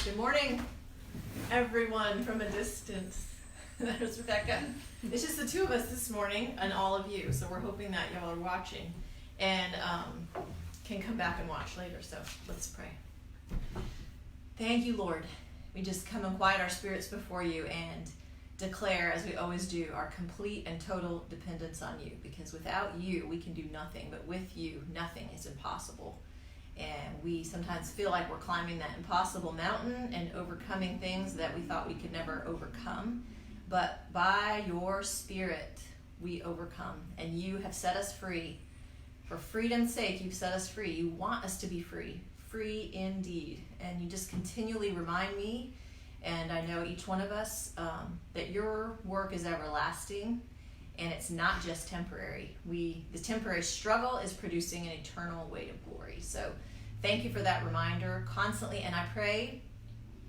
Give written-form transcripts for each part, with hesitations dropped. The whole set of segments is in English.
Good morning, everyone from a distance. There's Rebecca. It's just the two of us this morning and all of you, so we're hoping that y'all are watching and can come back and watch later. So let's pray. Thank you, Lord. We just come and quiet our spirits before you and declare, as we always do, our complete and total dependence on you, because without you we can do nothing, but with you nothing is impossible. And we sometimes feel like we're climbing that impossible mountain and overcoming things that we thought we could never overcome. But by your Spirit, we overcome. And you have set us free. For freedom's sake, you've set us free. You want us to be free. Free indeed. And you just continually remind me, and I know each one of us, that your work is everlasting. And it's not just temporary. The temporary struggle is producing an eternal weight of glory. So thank you for that reminder constantly. And I pray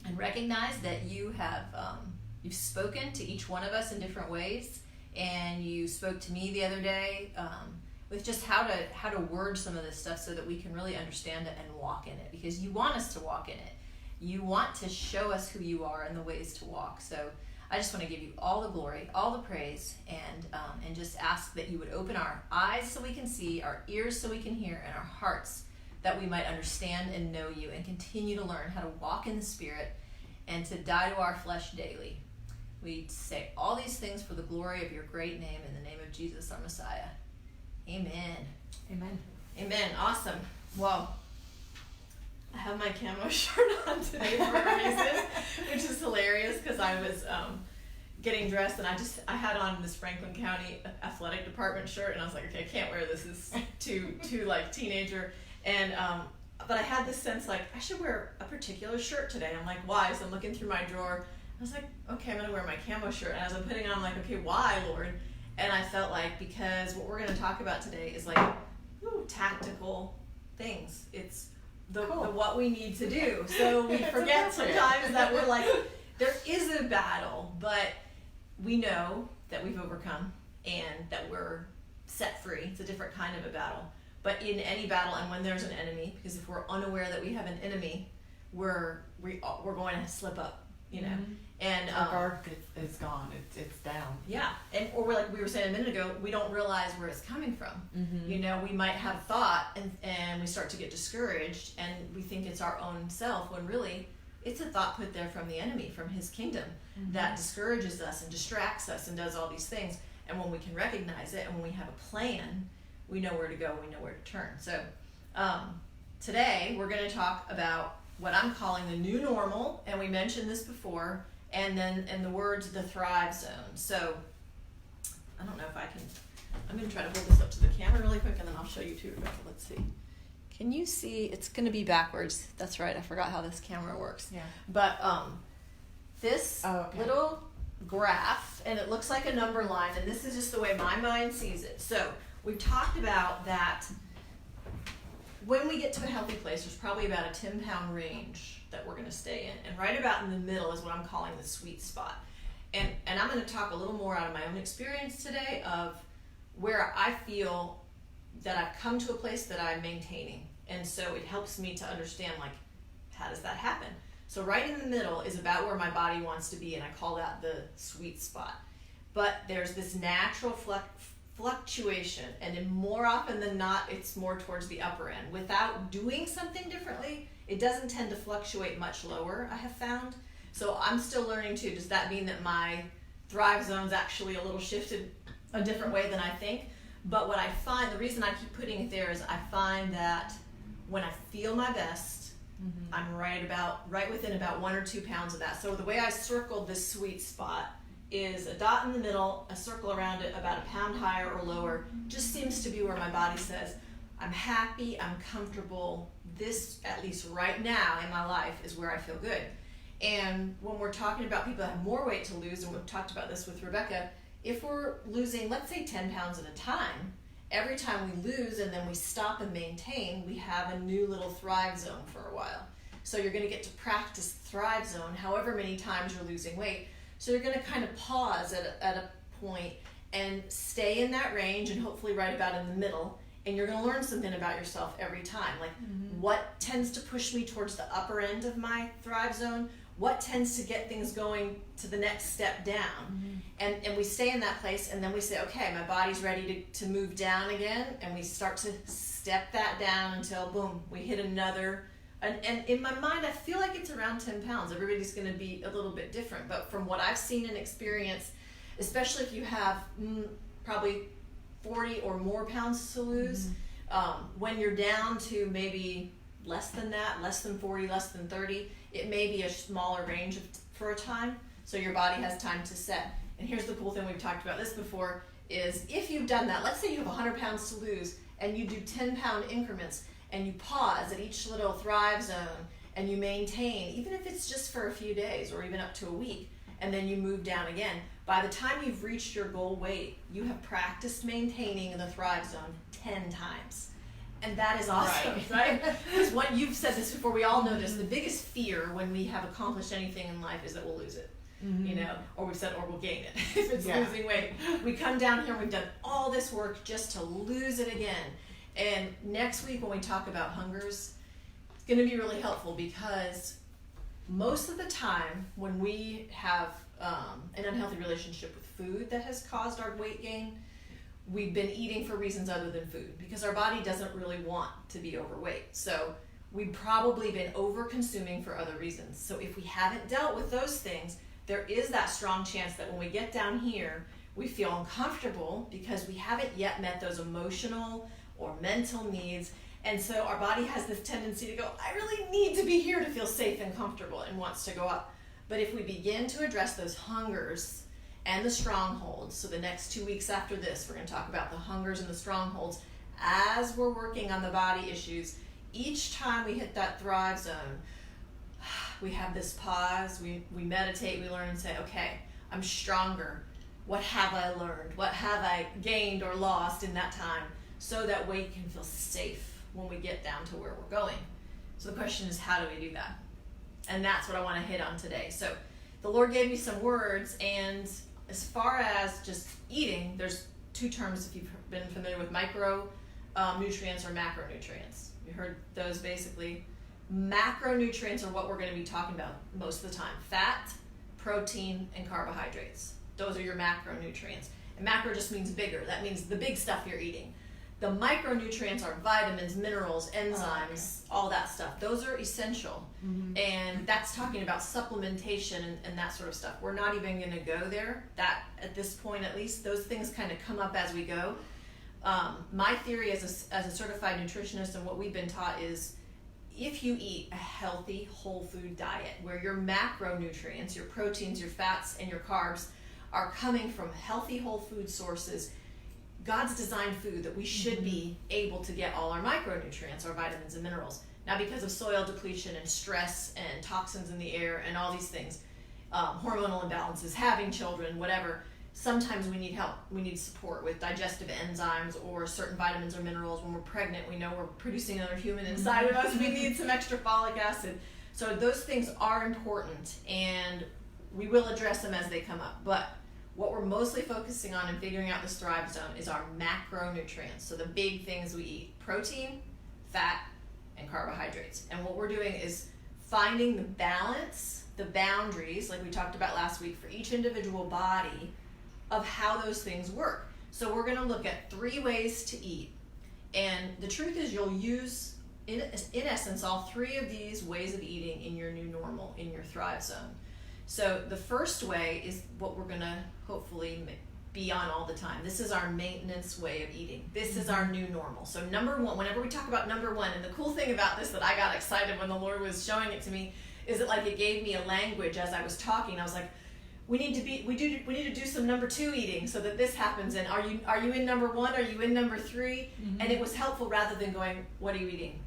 and recognize that you have you've spoken to each one of us in different ways. And you spoke to me the other day with just how to word some of this stuff so that we can really understand it and walk in it. Because you want us to walk in it. You want to show us who you are and the ways to walk. So I just want to give you all the glory, all the praise, and just ask that you would open our eyes so we can see, our ears so we can hear, and our hearts that we might understand and know you and continue to learn how to walk in the Spirit and to die to our flesh daily. We say all these things for the glory of your great name, in the name of Jesus, our Messiah. Amen. Amen. Amen. Awesome. Well, I have my camo shirt on today for a reason, which is hilarious because I was getting dressed and I had on this Franklin County Athletic Department shirt, and I was like, okay, I can't wear this. This is too like teenager. And but I had this sense like I should wear a particular shirt today. I'm like, why? So I'm looking through my drawer. I was like, okay, I'm gonna wear my camo shirt. And as I'm putting it on, I'm like, okay, why, Lord? And I felt like because what we're gonna talk about today is like tactical things. It's the what we need to do. So we forget sometimes that we're like, there is a battle, but we know that we've overcome and that we're set free. It's a different kind of a battle. But in any battle, and when there's an enemy, because if we're unaware that we have an enemy, we're going to slip up, you know. Mm-hmm. And our guard is gone. It's down. Yeah, and or we're like we were saying a minute ago, we don't realize where it's coming from. Mm-hmm. You know, we might have a thought and we start to get discouraged, and we think it's our own self, when really it's a thought put there from the enemy, from his kingdom, that discourages us and distracts us and does all these things. And when we can recognize it, and when we have a plan, we know where to go, we know where to turn. So today we're going to talk about what I'm calling the new normal, and we mentioned this before, and then in the words, the Thrive Zone. So I don't know if I can, I'm going to try to hold this up to the camera really quick, and then I'll show you too, Rebecca. Let's see. Can you see? It's going to be backwards. That's right. I forgot how this camera works. Yeah. But this little graph, and it looks like a number line, and this is just the way my mind sees it. So we've talked about that when we get to a healthy place, there's probably about a 10-pound range that we're going to stay in. And right about in the middle is what I'm calling the sweet spot. And I'm going to talk a little more out of my own experience today of where I feel that I've come to a place that I'm maintaining. And so it helps me to understand, like, how does that happen? So right in the middle is about where my body wants to be, and I call that the sweet spot. But there's this natural fluctuation, and then more often than not, it's more towards the upper end. Without doing something differently, it doesn't tend to fluctuate much lower, I have found. So I'm still learning too. Does that mean that my Thrive Zone's actually a little shifted a different way than I think? But what I find, the reason I keep putting it there is I find that when I feel my best, I'm right within about 1 or 2 pounds of that. So the way I circled this sweet spot is a dot in the middle, a circle around it about a pound higher or lower. Just seems to be where my body says, I'm happy, I'm comfortable. This, at least right now in my life, is where I feel good. And when we're talking about people that have more weight to lose, and we've talked about this with Rebecca, if we're losing, let's say 10 pounds at a time, every time we lose and then we stop and maintain, we have a new little Thrive Zone for a while. So you're going to get to practice Thrive Zone however many times you're losing weight. So you're going to kind of pause at a point and stay in that range, and hopefully right about in the middle. and you're going to learn something about yourself every time. Like, what tends to push me towards the upper end of my thrive zone? What tends to get things going to the next step down? And we stay in that place, and then we say, okay, my body's ready to move down again, and we start to step that down until, boom, we hit another. And in my mind, I feel like it's around 10 pounds. Everybody's going to be a little bit different. But from what I've seen and experienced, especially if you have probably 40 or more pounds to lose, when you're down to maybe less than that, less than 40, less than 30, it may be a smaller range for a time. So your body has time to set. And here's the cool thing, we've talked about this before, is if you've done that, let's say you have 100 pounds to lose, and you do 10-pound increments, and you pause at each little thrive zone, and you maintain, even if it's just for a few days or even up to a week, and then you move down again. By the time you've reached your goal weight, you have practiced maintaining in the thrive zone 10 times. And that is awesome, right? Because what you've said this before, we all know this, the biggest fear when we have accomplished anything in life is that we'll lose it. You know, or we've said, or we'll gain it if it's losing weight. We come down here and we've done all this work just to lose it again. And next week when we talk about hungers, it's going to be really helpful, because most of the time when we have an unhealthy relationship with food that has caused our weight gain, we've been eating for reasons other than food, because our body doesn't really want to be overweight. So we've probably been over consuming for other reasons. So if we haven't dealt with those things, there is that strong chance that when we get down here, we feel uncomfortable because we haven't yet met those emotional or mental needs. And so our body has this tendency to go, I really need to be here to feel safe and comfortable, and wants to go up. But if we begin to address those hungers and the strongholds, so the next 2 weeks after this, we're going to talk about the hungers and the strongholds as we're working on the body issues. Each time we hit that thrive zone, we have this pause, we meditate, we learn and say, okay, I'm stronger. What have I learned? What have I gained or lost in that time? So that way you can feel safe when we get down to where we're going. So the question is, how do we do that? And that's what I want to hit on today. So the Lord gave me some words, and as far as just eating, there's two terms if you've been familiar with micronutrients or macronutrients. You heard those basically. Macronutrients are what we're going to be talking about most of the time. Fat, protein, and carbohydrates. Those are your macronutrients. And macro just means bigger. That means the big stuff you're eating. The micronutrients are vitamins, minerals, enzymes, all that stuff. Those are essential. And that's talking about supplementation and that sort of stuff. We're not even going to go there. That, at this point at least, those things kind of come up as we go. My theory as a certified nutritionist, and what we've been taught, is if you eat a healthy whole food diet where your macronutrients, your proteins, your fats, and your carbs are coming from healthy whole food sources, God's designed food that we should be able to get all our micronutrients, our vitamins and minerals. Now, because of soil depletion and stress and toxins in the air and all these things, hormonal imbalances, having children, whatever, sometimes we need help. We need support with digestive enzymes or certain vitamins or minerals. When we're pregnant, we know we're producing another human inside of us. We need some extra folic acid. So those things are important, and we will address them as they come up. But what we're mostly focusing on and figuring out this thrive zone is our macronutrients. So the big things we eat: protein, fat, and carbohydrates. And what we're doing is finding the balance, the boundaries, like we talked about last week, for each individual body of how those things work. So we're going to look at 3 ways to eat. And the truth is, you'll use, in essence, all 3 of these ways of eating in your new normal, in your thrive zone. So the first way is what we're going to hopefully be on all the time. This is our maintenance way of eating. This is our new normal. So number 1, whenever we talk about number 1, and the cool thing about this that I got excited when the Lord was showing it to me, is that, like, it gave me a language as I was talking. I was like, we need to do some number 2 eating so that this happens. And are you in number 1? Are you in number 3? And it was helpful rather than going, what are you eating?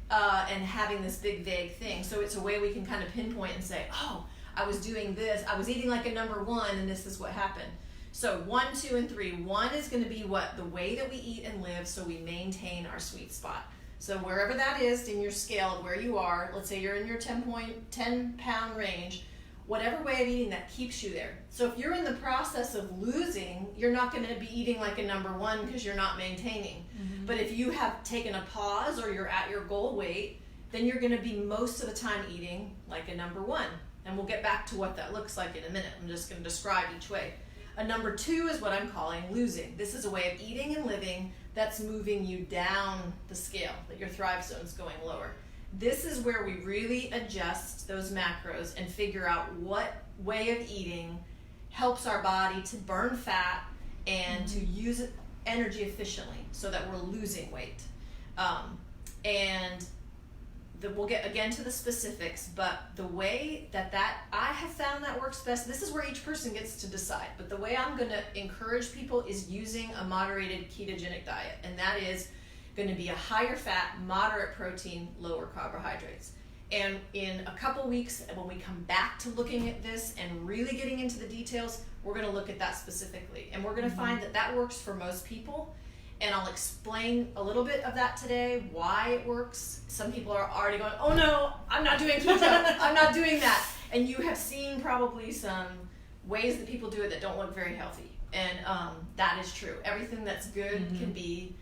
And having this big vague thing. So it's a way we can kind of pinpoint and say, oh, I was doing this. I was eating like a number 1, and this is what happened. So 1, 2, and 3. 1 is going to be the way that we eat and live, so we maintain our sweet spot. So wherever that is in your scale of where you are, let's say you're in your 10-pound range, whatever way of eating that keeps you there. So if you're in the process of losing, you're not going to be eating like a number one because you're not maintaining. But if you have taken a pause or you're at your goal weight, then you're going to be most of the time eating like a number one. And we'll get back to what that looks like in a minute. I'm just going to describe each way. A number two is what I'm calling losing. This is a way of eating and living that's moving you down the scale, that your thrive zone's going lower. This is where we really adjust those macros and figure out what way of eating helps our body to burn fat and to use energy efficiently so that we're losing weight. We'll get again to the specifics, but the way that I have found that works best, this is where each person gets to decide, but the way I'm going to encourage people is using a moderated ketogenic diet, and that is going to be a higher fat, moderate protein, lower carbohydrates. And in a couple weeks, when we come back to looking at this and really getting into the details, we're going to look at that specifically, and we're going to find that that works for most people. And I'll explain a little bit of that today, why it works. Some people are already going, oh no, I'm not doing keto, I'm not doing that. And you have seen probably some ways that people do it that don't look very healthy. And that is true. Everything that's good can be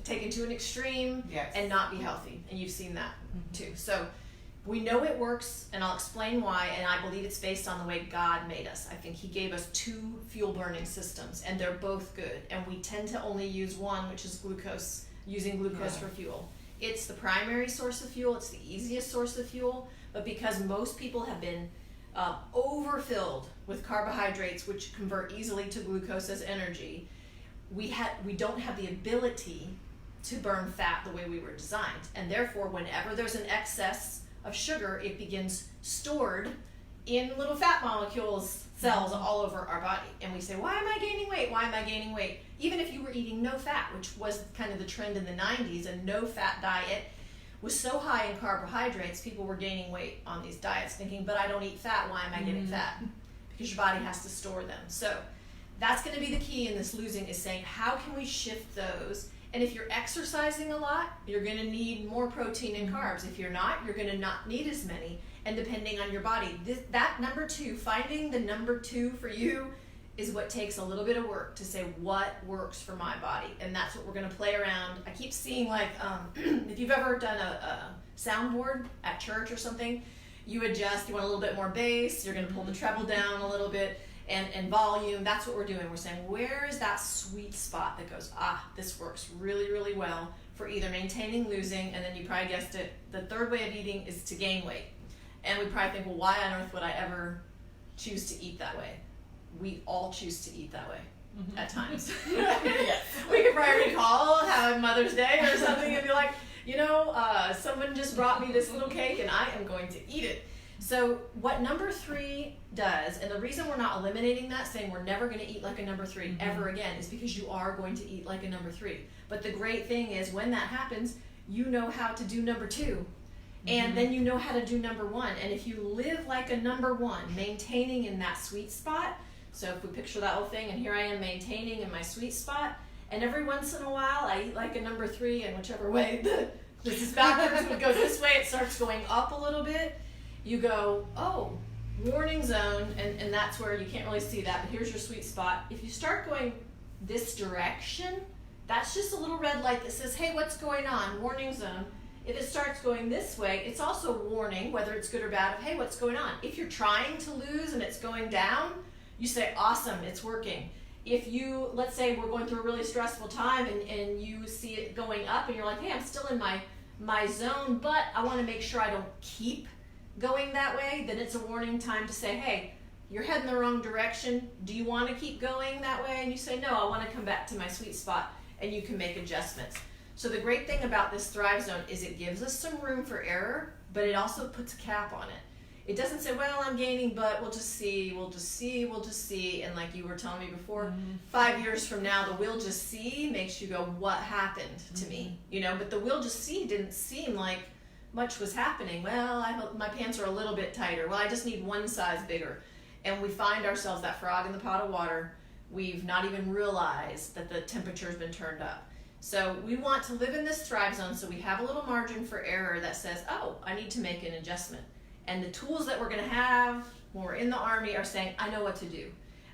taken to an extreme and not be healthy. And you've seen that too. So we know it works, and I'll explain why, and I believe it's based on the way God made us. I think he gave us two fuel-burning systems, and they're both good, and we tend to only use one, which is glucose, using glucose for fuel. It's the primary source of fuel, it's the easiest source of fuel, but because most people have been overfilled with carbohydrates, which convert easily to glucose as energy, we don't have the ability to burn fat the way we were designed, and therefore whenever there's an excess of sugar, it begins stored in little fat molecules, cells all over our body. And we say, why am I gaining weight? Why am I gaining weight? Even if you were eating no fat, which was kind of the trend in the 90s, a no fat diet was so high in carbohydrates, people were gaining weight on these diets thinking, but I don't eat fat, why am I getting fat? Because your body has to store them. So that's going to be the key in this losing, is saying, how can we shift those? And if you're exercising a lot, you're going to need more protein and carbs. If you're not, you're going to not need as many. And depending on your body, that number two, finding the number two for you is what takes a little bit of work to say what works for my body. And that's what we're going to play around. I keep seeing, like, if you've ever done a soundboard at church or something, you adjust, you want a little bit more bass, you're going to pull the treble down a little bit. And volume, that's what we're doing. We're saying, where is that sweet spot that goes, this works really, really well for either maintaining, losing, and then you probably guessed it, the third way of eating is to gain weight. And we probably think, well, why on earth would I ever choose to eat that way? We all choose to eat that way at times. We could probably recall having Mother's Day or something and be like, someone just brought me this little cake and I am going to eat it. So what number three does, and the reason we're not eliminating that, saying we're never going to eat like a number three ever again, is because you are going to eat like a number three. But the great thing is, when that happens, you know how to do number two, and then you know how to do number one. And if you live like a number one, maintaining in that sweet spot, so if we picture that whole thing, and here I am maintaining in my sweet spot, and every once in a while I eat like a number three, and whichever way this is backwards would go this way, it starts going up a little bit. You go, warning zone, and that's where you can't really see that, but here's your sweet spot. If you start going this direction, that's just a little red light that says, hey, what's going on? Warning zone. If it starts going this way, it's also warning, whether it's good or bad, of, hey, what's going on? If you're trying to lose and it's going down, you say, awesome, it's working. If you, let's say we're going through a really stressful time and you see it going up and you're like, hey, I'm still in my zone, but I want to make sure I don't keep going that way, then it's a warning time to say, hey, you're heading the wrong direction. Do you want to keep going that way? And you say, no, I want to come back to my sweet spot, and you can make adjustments. So the great thing about this Thrive Zone is it gives us some room for error, but it also puts a cap on it. It doesn't say, well, I'm gaining, but we'll just see. And like you were telling me before, 5 years from now, the we'll just see makes you go, what happened to me? But the we'll just see didn't seem like much was happening. Well, my pants are a little bit tighter. Well, I just need one size bigger. And we find ourselves that frog in the pot of water. We've not even realized that the temperature's been turned up. So we want to live in this Thrive Zone, so we have a little margin for error that says, I need to make an adjustment. And the tools that we're going to have when we're in the Army are saying, I know what to do.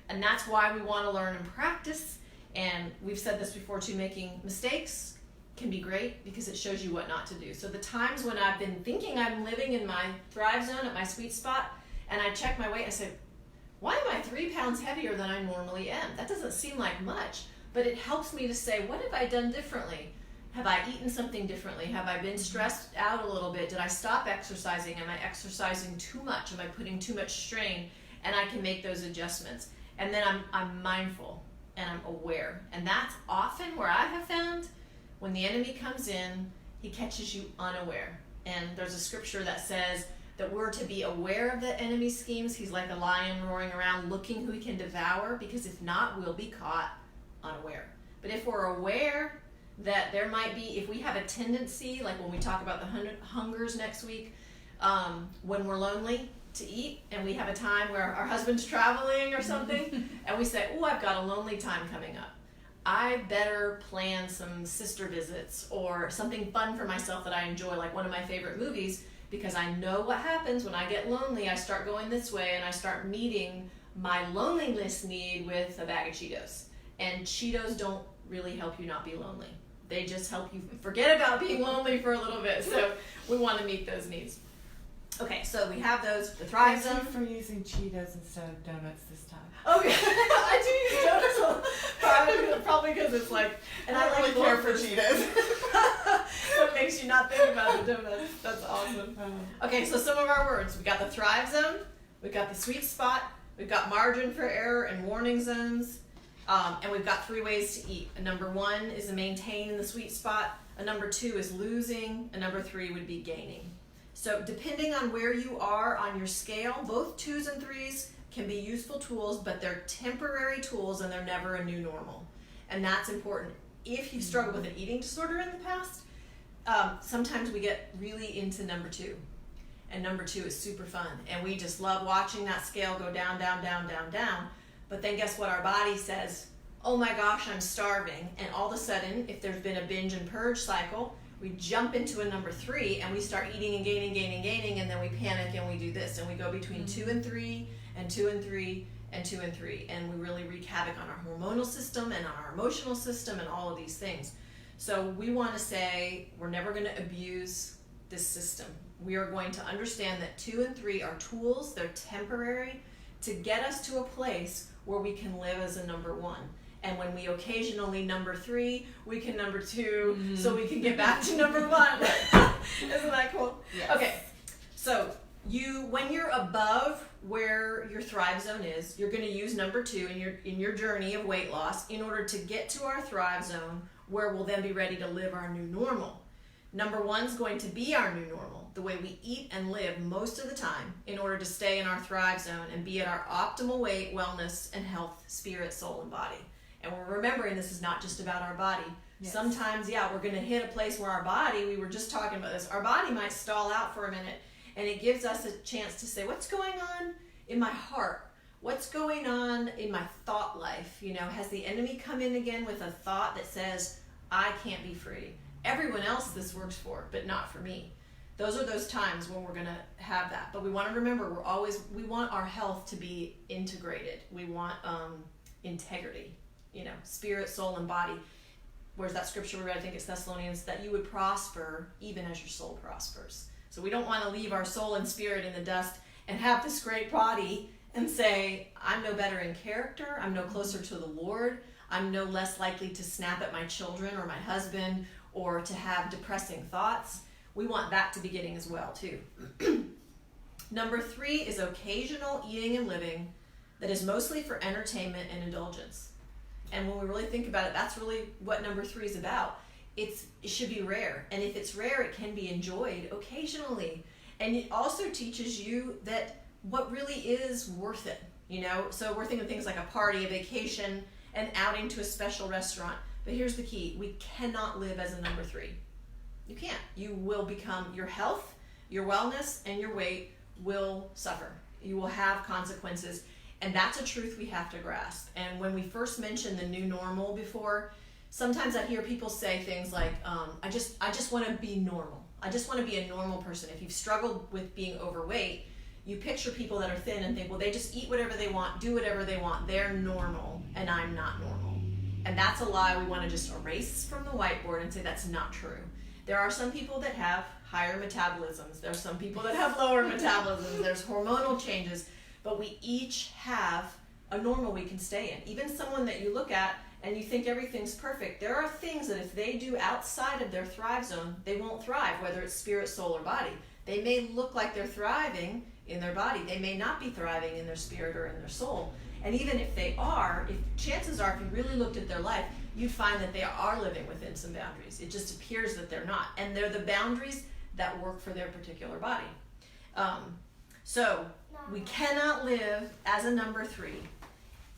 And that's why we want to learn and practice. And we've said this before too, making mistakes can be great because it shows you what not to do. So the times when I've been thinking I'm living in my thrive zone at my sweet spot, and I check my weight, I say, why am I 3 pounds heavier than I normally am? That doesn't seem like much, but it helps me to say, what have I done differently? Have I eaten something differently? Have I been stressed out a little bit? Did I stop exercising? Am I exercising too much? Am I putting too much strain? And I can make those adjustments. And then I'm mindful and I'm aware. And that's often where I have found when the enemy comes in, he catches you unaware. And there's a scripture that says that we're to be aware of the enemy's schemes. He's like a lion roaring around looking who he can devour, because if not, we'll be caught unaware. But if we're aware that there might be, if we have a tendency, like when we talk about the hungers next week, when we're lonely to eat and we have a time where our husband's traveling or something and we say, oh, I've got a lonely time coming up, I better plan some sister visits or something fun for myself that I enjoy, like one of my favorite movies, because I know what happens when I get lonely. I start going this way and I start meeting my loneliness need with a bag of Cheetos. And Cheetos don't really help you not be lonely. They just help you forget about being lonely for a little bit. So we want to meet those needs. Okay, so we have those, the Thrive Zone. Thank you for using Cheetos instead of donuts this time. Okay, I do use donuts probably because it's like, and I really care for Cheetos. So it makes you not think about the donuts. That's awesome. Okay, so some of our words. We got the Thrive Zone, we've got the sweet spot, we've got margin for error and warning zones, and we've got 3 ways to eat. A number 1 is to maintain in the sweet spot, a number 2 is losing, a number 3 would be gaining. So depending on where you are on your scale, both 2s and 3s can be useful tools, but they're temporary tools and they're never a new normal. And that's important. If you've struggled with an eating disorder in the past, sometimes we get really into number 2. And number 2 is super fun. And we just love watching that scale go down, down, down, down, down. But then guess what? Our body says, oh my gosh, I'm starving. And all of a sudden, if there's been a binge and purge cycle, we jump into a number 3 and we start eating and gaining, and then we panic and we do this. And we go between 2 and 3 and 2 and 3 and 2 and 3. And we really wreak havoc on our hormonal system and on our emotional system and all of these things. So we want to say we're never going to abuse this system. We are going to understand that 2 and 3 are tools. They're temporary to get us to a place where we can live as a number 1. And when we occasionally number 3, we can number 2, so we can get back to number 1. Isn't that cool? Yes. Okay, so when you're above where your Thrive Zone is, you're going to use number 2 in your journey of weight loss in order to get to our Thrive Zone, where we'll then be ready to live our new normal. Number 1 is going to be our new normal, the way we eat and live most of the time in order to stay in our Thrive Zone and be at our optimal weight, wellness, and health, spirit, soul, and body. And we're remembering this is not just about our body. Yes. Sometimes, we're going to hit a place where our body, we were just talking about this, our body might stall out for a minute, and it gives us a chance to say, what's going on in my heart? What's going on in my thought life? Has the enemy come in again with a thought that says, I can't be free? Everyone else this works for, but not for me. Those are those times when we're going to have that. But we want to remember, we want our health to be integrated. We want integrity. Spirit, soul, and body. Where's that scripture we read? I think it's Thessalonians, that you would prosper even as your soul prospers. So we don't want to leave our soul and spirit in the dust and have this great body and say, I'm no better in character, I'm no closer to the Lord, I'm no less likely to snap at my children or my husband or to have depressing thoughts. We want that to be getting as well, too. Number 3 is occasional eating and living that is mostly for entertainment and indulgence. And when we really think about it, that's really what number 3 is about. It should be rare. And if it's rare, it can be enjoyed occasionally. And it also teaches you that what really is worth it, So we're thinking of things like a party, a vacation, an outing to a special restaurant. But here's the key. We cannot live as a number 3. You can't. You will become, your health, your wellness, and your weight will suffer. You will have consequences. And that's a truth we have to grasp. And when we first mentioned the new normal before, sometimes I hear people say things like, I just want to be normal. I just want to be a normal person. If you've struggled with being overweight, you picture people that are thin and think, well, they just eat whatever they want, do whatever they want. They're normal, and I'm not normal. And that's a lie we want to just erase from the whiteboard and say that's not true. There are some people that have higher metabolisms. There are some people that have lower metabolisms. There's hormonal changes, but we each have a normal we can stay in. Even someone that you look at and you think everything's perfect, there are things that if they do outside of their thrive zone, they won't thrive, whether it's spirit, soul, or body. They may look like they're thriving in their body. They may not be thriving in their spirit or in their soul. And even if they are, chances are, if you really looked at their life, you'd find that they are living within some boundaries. It just appears that they're not. And they're the boundaries that work for their particular body. So we cannot live as a number 3.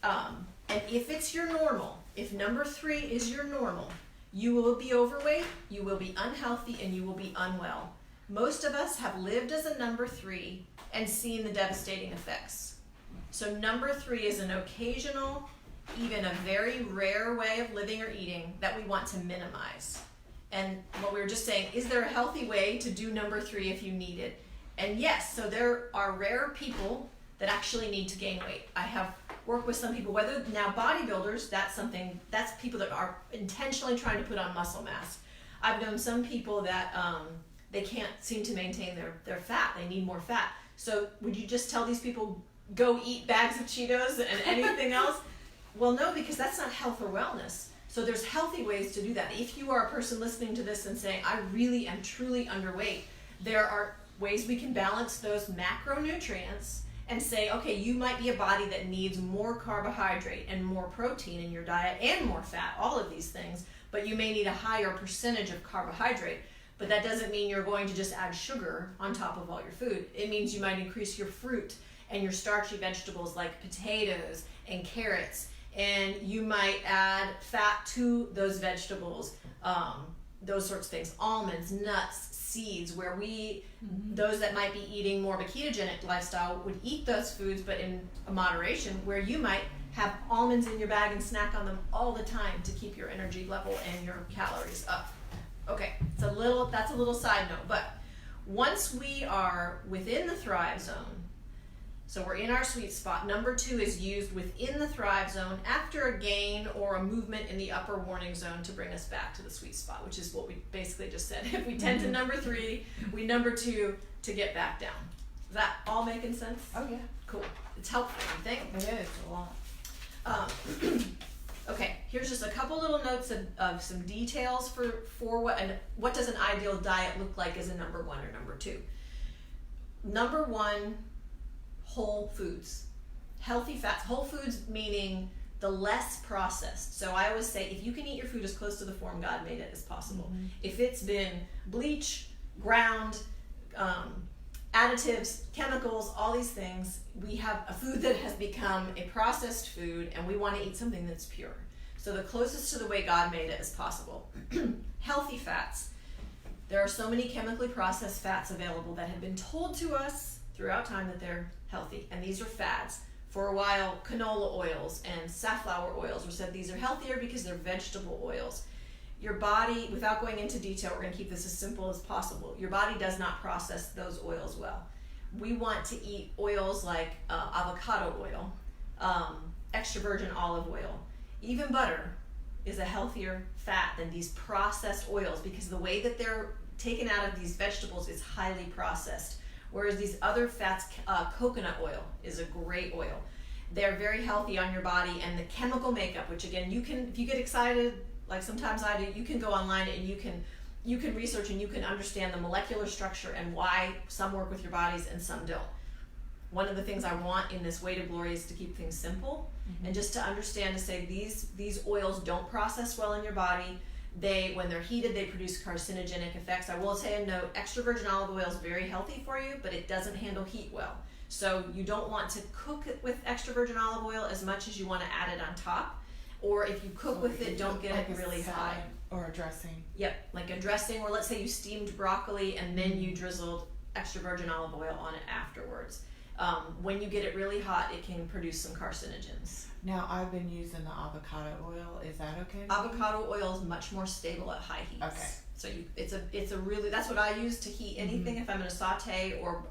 And if it's your normal, if number 3 is your normal, you will be overweight, you will be unhealthy, and you will be unwell. Most of us have lived as a number 3 and seen the devastating effects. So number 3 is an occasional, even a very rare way of living or eating that we want to minimize. And what we were just saying, is there a healthy way to do number 3 if you need it? And yes, so there are rare people that actually need to gain weight. I have worked with some people, whether now bodybuilders, that's people that are intentionally trying to put on muscle mass. I've known some people that they can't seem to maintain their fat. They need more fat. So would you just tell these people, go eat bags of Cheetos and anything else? Well, no, because that's not health or wellness. So there's healthy ways to do that. If you are a person listening to this and saying, I really am truly underweight, there are ways we can balance those macronutrients and say, okay, you might be a body that needs more carbohydrate and more protein in your diet and more fat, all of these things, but you may need a higher percentage of carbohydrate. But that doesn't mean you're going to just add sugar on top of all your food. It means you might increase your fruit and your starchy vegetables like potatoes and carrots, and you might add fat to those vegetables, those sorts of things, almonds, nuts, seeds, where those that might be eating more of a ketogenic lifestyle would eat those foods, but in a moderation, where you might have almonds in your bag and snack on them all the time to keep your energy level and your calories up. Okay, that's a little side note, but once we are within the thrive zone, so we're in our sweet spot, number 2 is used within the thrive zone after a gain or a movement in the upper warning zone to bring us back to the sweet spot, which is what we basically just said. If we tend to number 3, we number 2 to get back down. Is that all making sense? Oh yeah. Cool. It's helpful, you think? It is a lot. Okay, here's just a couple little notes of some details for what does an ideal diet look like as a number 1 or number 2. Number 1, whole foods. Healthy fats. Whole foods meaning the less processed. So I always say, if you can eat your food as close to the form God made it as possible. Mm-hmm. If it's been bleach, ground, additives, chemicals, all these things, we have a food that has become a processed food, and we want to eat something that's pure. So the closest to the way God made it as possible. Healthy fats. There are so many chemically processed fats available that have been told to us throughout time that they're healthy, and these are fads. For a while, canola oils and safflower oils were said these are healthier because they're vegetable oils. Your body, without going into detail, we're going to keep this as simple as possible. Your body does not process those oils well. We want to eat oils like avocado oil, extra virgin olive oil. Even butter is a healthier fat than these processed oils because the way that they're taken out of these vegetables is highly processed. Whereas these other fats, coconut oil is a great oil. They're very healthy on your body, and the chemical makeup, which again, you can, if you get excited, like sometimes I do, you can go online and you can research and you can understand the molecular structure and why some work with your bodies and some don't. One of the things I want in this way to glory is to keep things simple, and just to understand, to say these oils don't process well in your body. When they're heated, they produce carcinogenic effects. I will say a note, extra virgin olive oil is very healthy for you, but it doesn't handle heat well. So you don't want to cook it with extra virgin olive oil as much as you want to add it on top. Or if you cook with it, don't get it really high. Or a dressing. Yep, like a dressing, or let's say you steamed broccoli and then you drizzled extra virgin olive oil on it afterwards. When you get it really hot, it can produce some carcinogens. Now, I've been using the avocado oil. Is that okay? Avocado oil is much more stable at high heats. Okay. So it's a really, that's what I use to heat anything. If I'm going to saute or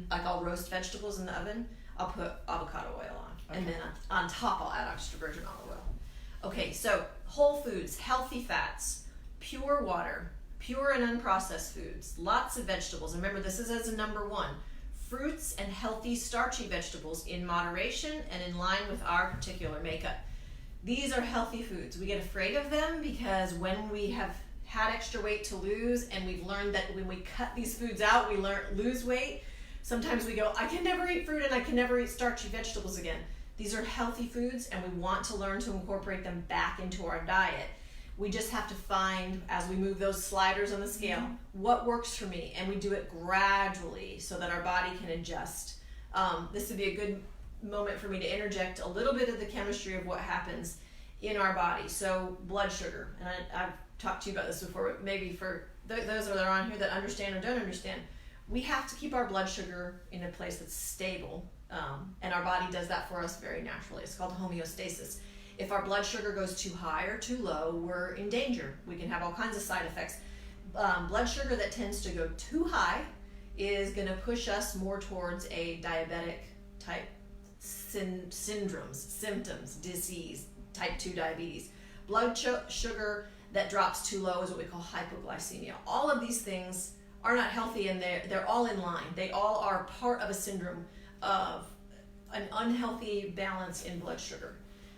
like I'll roast vegetables in the oven, I'll put avocado oil on. And then on top I'll add extra virgin olive oil. Okay, so whole foods, healthy fats, pure water, pure and unprocessed foods, lots of vegetables. And remember, this is as a number one. Fruits and healthy starchy vegetables in moderation and in line with our particular makeup. These are healthy foods. We get afraid of them because when we have had extra weight to lose and we've learned that when we cut these foods out, we lose weight. Sometimes we go, I can never eat fruit and I can never eat starchy vegetables again. These are healthy foods and we want to learn to incorporate them back into our diet. We just have to find, as we move those sliders on the scale, what works for me, and we do it gradually so that our body can adjust. This would be a good moment for me to interject a little bit of the chemistry of what happens in our body. So blood sugar, and I've talked to you about this before, but maybe for those that are on here that understand or don't understand, we have to keep our blood sugar in a place that's stable, and our body does that for us very naturally. It's called homeostasis. If our blood sugar goes too high or too low, we're in danger. We can have all kinds of side effects. Blood sugar that tends to go too high is going to push us more towards a diabetic type symptoms, disease, type 2 diabetes. Blood sugar that drops too low is what we call hypoglycemia. All of these things are not healthy, and they're all in line. They all are part of a syndrome of an unhealthy balance in blood sugar.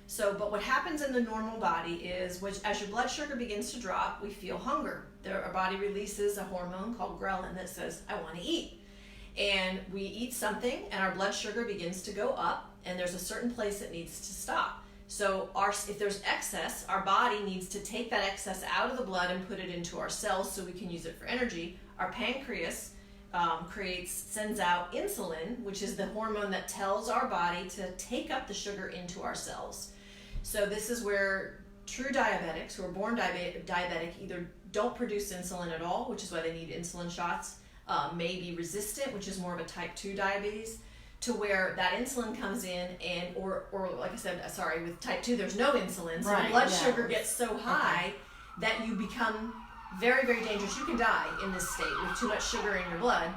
So, but what happens in the normal body is, as your blood sugar begins to drop, we feel hunger. Our body releases a hormone called ghrelin that says, I want to eat. And we eat something and our blood sugar begins to go up, and there's a certain place that needs to stop. So if there's excess, our body needs to take that excess out of the blood and put it into our cells so we can use it for energy. Our pancreas sends out insulin, which is the hormone that tells our body to take up the sugar into our cells. So this is where true diabetics who are born diabetic either don't produce insulin at all, which is why they need insulin shots, may be resistant, which is more of a type 2 diabetes, to where that insulin comes in and, or like I said, with type 2, there's no insulin, so the blood sugar gets so high that you become very, very dangerous. You can die in this state with too much sugar in your blood,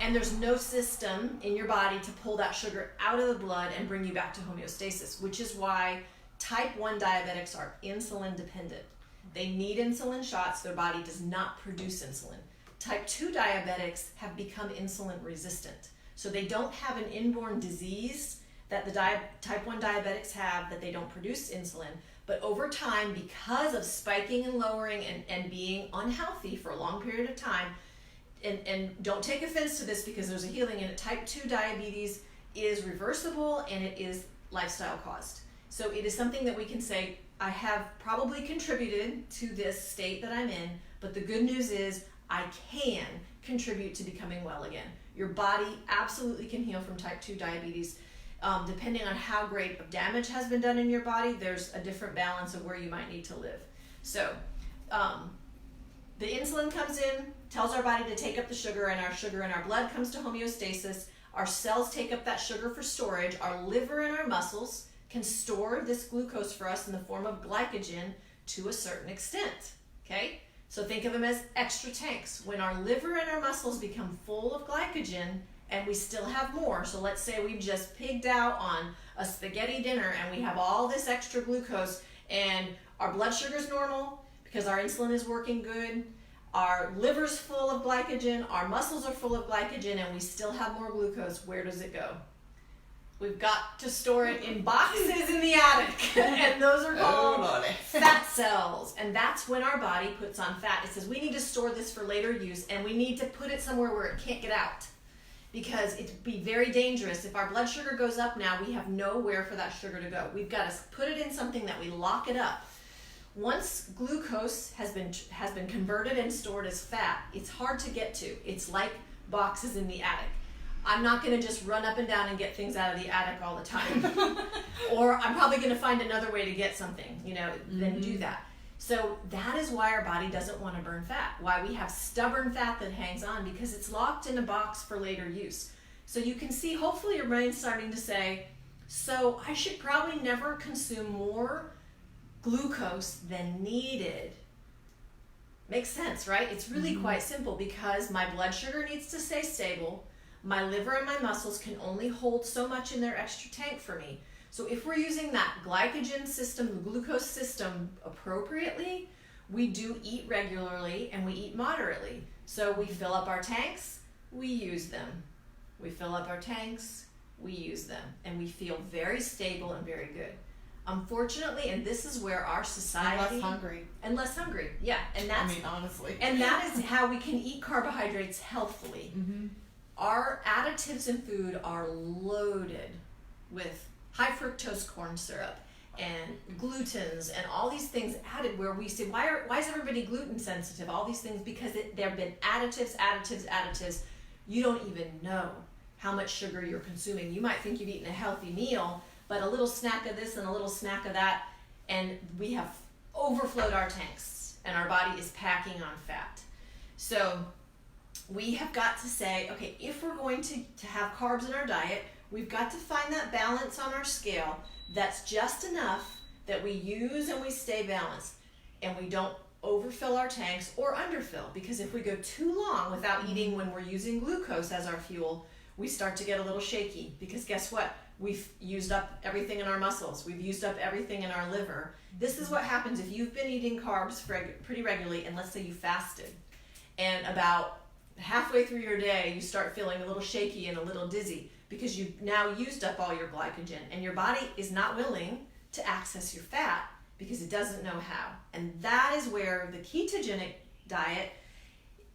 and there's no system in your body to pull that sugar out of the blood and bring you back to homeostasis, which is why type 1 diabetics are insulin dependent. They need insulin shots. Their body does not produce insulin. Type 2 diabetics have become insulin resistant. So they don't have an inborn disease that the type 1 diabetics have, that they don't produce insulin. But over time, because of spiking and lowering and being unhealthy for a long period of time, and don't take offense to this because there's a healing in it, type 2 diabetes is reversible and it is lifestyle caused. So it is something that we can say, I have probably contributed to this state that I'm in, but the good news is I can contribute to becoming well again. Your body absolutely can heal from type 2 diabetes. Depending on how great of damage has been done in your body, there's a different balance of where you might need to live. So the insulin comes in, tells our body to take up the sugar, and our sugar in our blood comes to homeostasis. Our cells take up that sugar for storage. Our liver and our muscles can store this glucose for us in the form of glycogen to a certain extent, okay? So think of them as extra tanks. When our liver and our muscles become full of glycogen and we still have more, so let's say we've just pigged out on a spaghetti dinner and we have all this extra glucose and our blood sugar's normal because our insulin is working good, our liver's full of glycogen, our muscles are full of glycogen, and we still have more glucose, where does it go? We've got to store it in boxes in the attic, and those are called fat cells. And that's when our body puts on fat. It says we need to store this for later use, and we need to put it somewhere where it can't get out, because it'd be very dangerous. If our blood sugar goes up now, we have nowhere for that sugar to go. We've got to put it in something that we lock it up. Once glucose has been converted and stored as fat, it's hard to get to. It's like boxes in the attic. I'm not going to just run up and down and get things out of the attic all the time. Or I'm probably going to find another way to get something, then do that. So that is why our body doesn't want to burn fat, why we have stubborn fat that hangs on, because it's locked in a box for later use. So you can see, hopefully your brain's starting to say, so I should probably never consume more glucose than needed. Makes sense, right? It's really quite simple because my blood sugar needs to stay stable. My liver and my muscles can only hold so much in their extra tank for me. So if we're using that glycogen system, the glucose system appropriately, we do eat regularly and we eat moderately. So we fill up our tanks, we use them. We fill up our tanks, we use them. And we feel very stable and very good. Unfortunately, and this is where our society... And less hungry, yeah. And that's, honestly. And that is how we can eat carbohydrates healthfully. Our additives in food are loaded with high fructose corn syrup and glutens and all these things added where we say, why is everybody gluten sensitive? All these things because there have been additives. You don't even know how much sugar you're consuming. You might think you've eaten a healthy meal, but a little snack of this and a little snack of that, and we have overflowed our tanks, and our body is packing on fat. So we have got to say, okay, if we're going to have carbs in our diet, we've got to find that balance on our scale that's just enough that we use and we stay balanced, and we don't overfill our tanks or underfill, because if we go too long without eating when we're using glucose as our fuel, we start to get a little shaky, because guess what? We've used up everything in our muscles. We've used up everything in our liver. This is what happens if you've been eating carbs pretty regularly, and let's say you fasted, and about halfway through your day, you start feeling a little shaky and a little dizzy because you've now used up all your glycogen, and your body is not willing to access your fat because it doesn't know how. And that is where the ketogenic diet,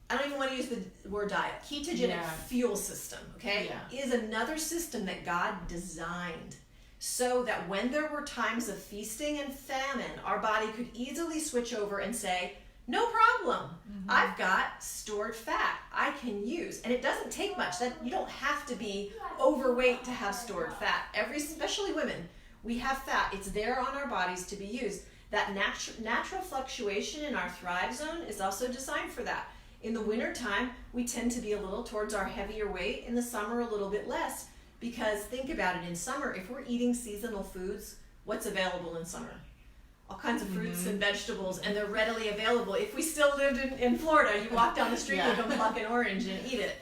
I don't even want to use the word diet, ketogenic fuel system, okay, is another system that God designed so that when there were times of feasting and famine, our body could easily switch over and say, no problem, I've got stored fat I can use. And it doesn't take much. That you don't have to be overweight to have stored fat. Especially women, we have fat. It's there on our bodies to be used. That natural fluctuation in our thrive zone is also designed for that. In the wintertime, we tend to be a little towards our heavier weight. In the summer, a little bit less. Because think about it, in summer, if we're eating seasonal foods, what's available in summer? All kinds of fruits and vegetables, and they're readily available. If we still lived in Florida, you walk down the street and go pluck an orange and eat it.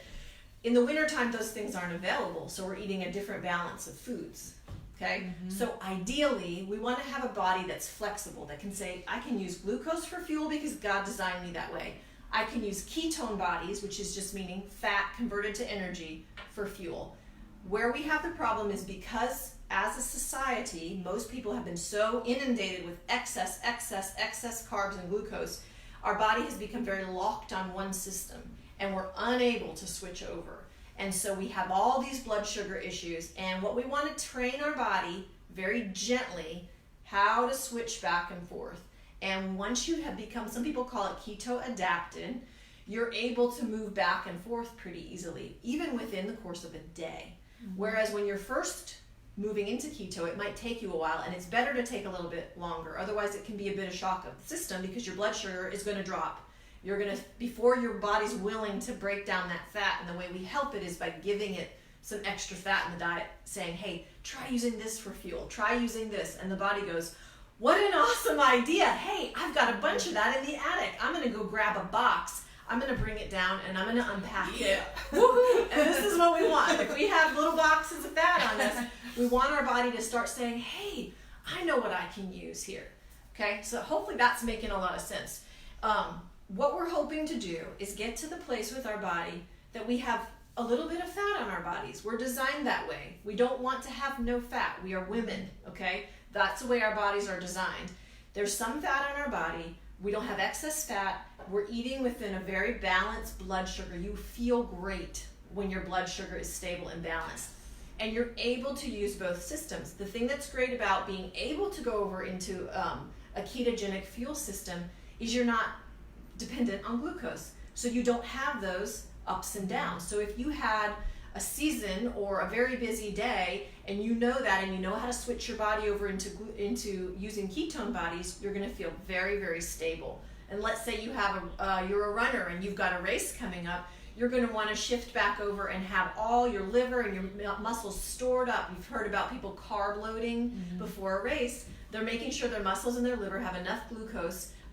In the wintertime, those things aren't available, so we're eating a different balance of foods. Okay? So ideally, we want to have a body that's flexible, that can say, I can use glucose for fuel because God designed me that way. I can use ketone bodies, which is just meaning fat converted to energy, for fuel. Where we have the problem is because as a society, most people have been so inundated with excess carbs and glucose, our body has become very locked on one system, and we're unable to switch over. And so we have all these blood sugar issues, and what we want to train our body very gently how to switch back and forth. And once you have become, some people call it keto adapted, you're able to move back and forth pretty easily, even within the course of a day. Whereas when you're first moving into keto, it might take you a while, and it's better to take a little bit longer. Otherwise, it can be a bit of shock of the system because your blood sugar is going to drop. You're going to, before your body's willing to break down that fat, and the way we help it is by giving it some extra fat in the diet, saying, hey, try using this for fuel, try using this, and the body goes, what an awesome idea. Hey, I've got a bunch of that in the attic. I'm going to go grab a box. I'm going to bring it down and I'm going to unpack it. Woohoo! And this is what we want. If we have little boxes of fat on us, we want our body to start saying, hey, I know what I can use here. Okay, so hopefully that's making a lot of sense. What we're hoping to do is get to the place with our body that we have a little bit of fat on our bodies. We're designed that way. We don't want to have no fat. We are women, okay? That's the way our bodies are designed. There's some fat on our body. We don't have excess fat. We're eating within a very balanced blood sugar. You feel great when your blood sugar is stable and balanced. And you're able to use both systems. The thing that's great about being able to go over into a ketogenic fuel system is you're not dependent on glucose. So you don't have those ups and downs. So if you had a season or a very busy day and you know that and you know how to switch your body over into using ketone bodies, you're going to feel very, very stable. And let's say you have you're a runner and you've got a race coming up, you're going to want to shift back over and have all your liver and your muscles stored up. You've heard about people carb loading before a race. They're making sure their muscles and their liver have enough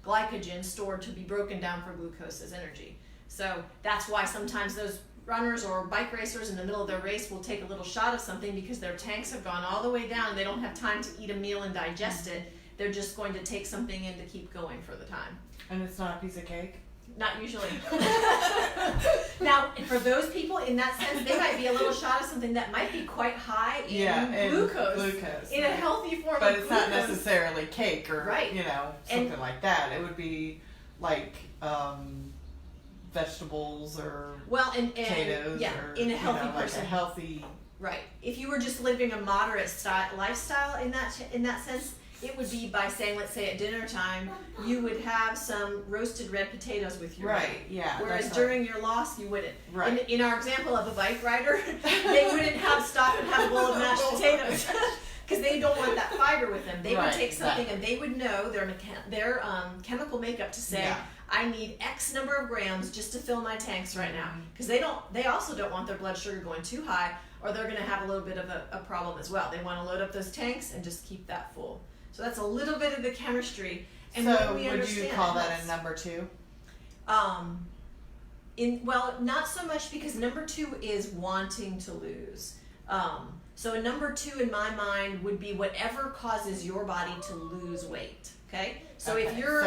glycogen stored to be broken down for glucose as energy. So that's why sometimes those runners or bike racers in the middle of their race will take a little shot of something because their tanks have gone all the way down and they don't have time to eat a meal and digest it. They're just going to take something in to keep going for the time. And it's not a piece of cake? Not usually. Now, for those people, in that sense, they might be a little shot of something that might be quite high in glucose. In a healthy form but of it's glucose. not necessarily cake or, Right. something like that. It would be like vegetables or potatoes or, in a healthy like person. a healthy... Right. If you were just living a moderate lifestyle in that sense, it would be by saying, let's say at dinner time, you would have some roasted red potatoes with your Right, yeah. Whereas during your loss, you wouldn't. Right. In our example of a bike rider, they wouldn't stop and have a bowl of mashed potatoes because they don't want that fiber with them. They would take something and they would know their chemical makeup to say, I need X number of grams just to fill my tanks right now. Because they also don't want their blood sugar going too high, or they're going to have a little bit of a problem as well. They want to load up those tanks and just keep that full. So that's a little bit of the chemistry. And so we would you call that a number 2? Not so much, because number 2 is wanting to lose. So a number 2 in my mind would be whatever causes your body to lose weight. Okay. So if you're,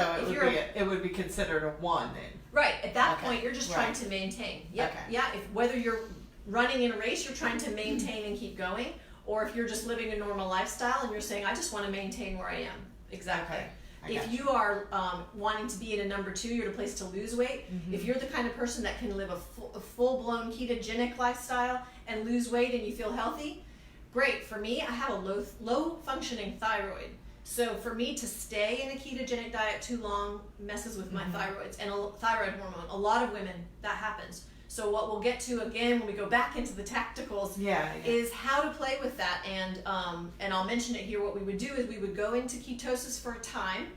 it would be considered a 1 then. Right. At that point, you're just trying to maintain. Yep. Okay. Yeah. Whether you're running in a race, you're trying to maintain and keep going. Or if you're just living a normal lifestyle and you're saying, I just want to maintain where I am. Exactly. Okay. If you are wanting to be in a number 2, you're at a place to lose weight. If you're the kind of person that can live a full-blown ketogenic lifestyle and lose weight and you feel healthy, great. For me, I have a low-functioning thyroid. So for me to stay in a ketogenic diet too long messes with my thyroids and thyroid hormone. A lot of women, that happens. So what we'll get to again when we go back into the tacticals is how to play with that. And I'll mention it here. What we would do is we would go into ketosis for a time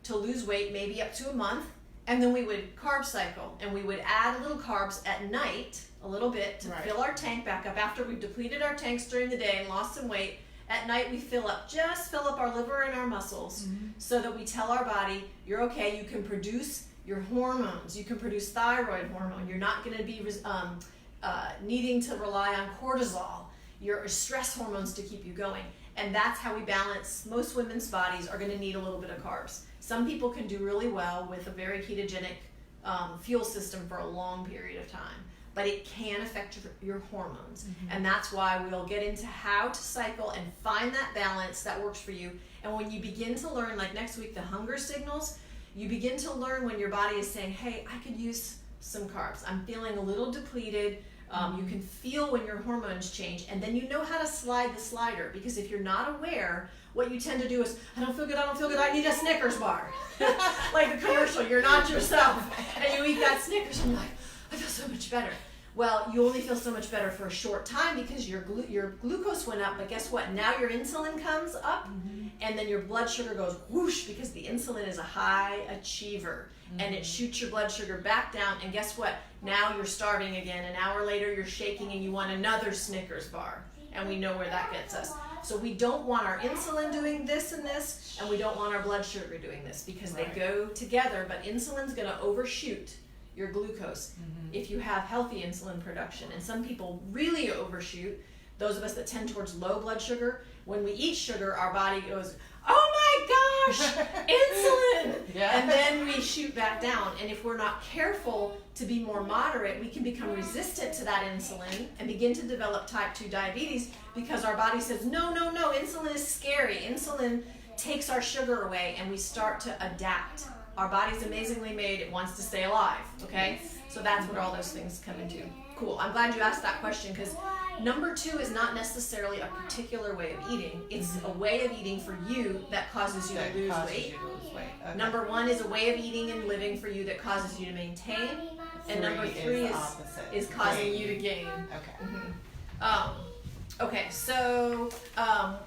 to lose weight, maybe up to a month, and then we would carb cycle, and we would add a little carbs at night, a little bit, to fill our tank back up. After we've depleted our tanks during the day and lost some weight, at night we fill up our liver and our muscles, so that we tell our body, you're okay, you can produce your hormones, you can produce thyroid hormone, you're not going to be needing to rely on cortisol, your stress hormones to keep you going. And that's how we balance. Most women's bodies are going to need a little bit of carbs. Some people can do really well with a very ketogenic fuel system for a long period of time, but it can affect your hormones. And that's why we'll get into how to cycle and find that balance that works for you. And when you begin to learn, like next week, the hunger signals, you begin to learn when your body is saying, hey, I could use some carbs. I'm feeling a little depleted. You can feel when your hormones change, and then you know how to slide the slider, because if you're not aware, what you tend to do is, I don't feel good, I need a Snickers bar. Like the commercial, you're not yourself, and you eat that Snickers and you're like, I feel so much better. Well, you only feel so much better for a short time because your glucose went up, but guess what? Now your insulin comes up, and then your blood sugar goes whoosh, because the insulin is a high achiever, and it shoots your blood sugar back down, and guess what? Now you're starving again. An hour later, you're shaking and you want another Snickers bar, and we know where that gets us. So we don't want our insulin doing this and this, and we don't want our blood sugar doing this, because they go together, but insulin's going to overshoot your glucose if you have healthy insulin production. And some people really overshoot. Those of us that tend towards low blood sugar, when we eat sugar, our body goes, oh my gosh, insulin! And then we shoot back down. And if we're not careful to be more moderate, we can become resistant to that insulin and begin to develop type 2 diabetes, because our body says, no, insulin is scary. Insulin takes our sugar away, and we start to adapt. Our body's amazingly made. It wants to stay alive, okay? So that's what all those things come into. Cool. I'm glad you asked that question, because number 2 is not necessarily a particular way of eating. It's a way of eating for you that causes you to lose weight. Okay. Number 1 is a way of eating and living for you that causes you to maintain. And number 3 is causing you to gain. Okay. Okay, so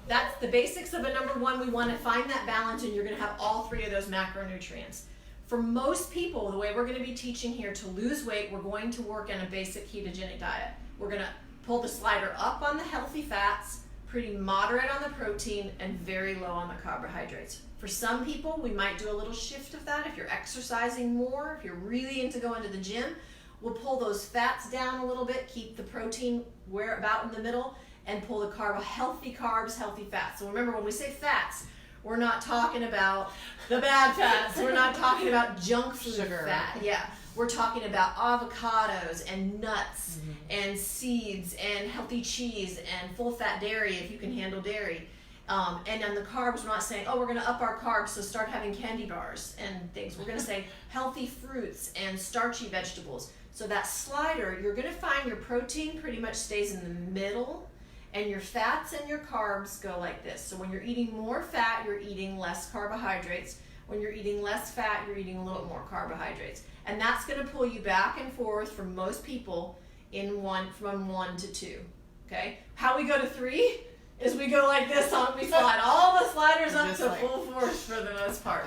that's the basics of a number 1. We want to find that balance, and you're going to have all 3 of those macronutrients. For most people, the way we're going to be teaching here to lose weight, we're going to work on a basic ketogenic diet. We're going to pull the slider up on the healthy fats, pretty moderate on the protein and very low on the carbohydrates. For some people, we might do a little shift of that. If you're exercising more, if you're really into going to the gym, we'll pull those fats down a little bit, keep the protein where about in the middle, and pull the healthy carbs, healthy fats. So remember, when we say fats, we're not talking about the bad fats. We're not talking about junk food fat. Yeah. We're talking about avocados and nuts and seeds and healthy cheese and full fat dairy if you can handle dairy. And on the carbs, we're not saying, oh, we're going to up our carbs, so start having candy bars and things. We're going to say healthy fruits and starchy vegetables. So that slider, you're going to find your protein pretty much stays in the middle, and your fats and your carbs go like this. So when you're eating more fat, you're eating less carbohydrates. When you're eating less fat, you're eating a little more carbohydrates. And that's going to pull you back and forth for most people from 1 to 2. Okay? How we go to 3 is we go like this we slide all the sliders up to full force for the most part.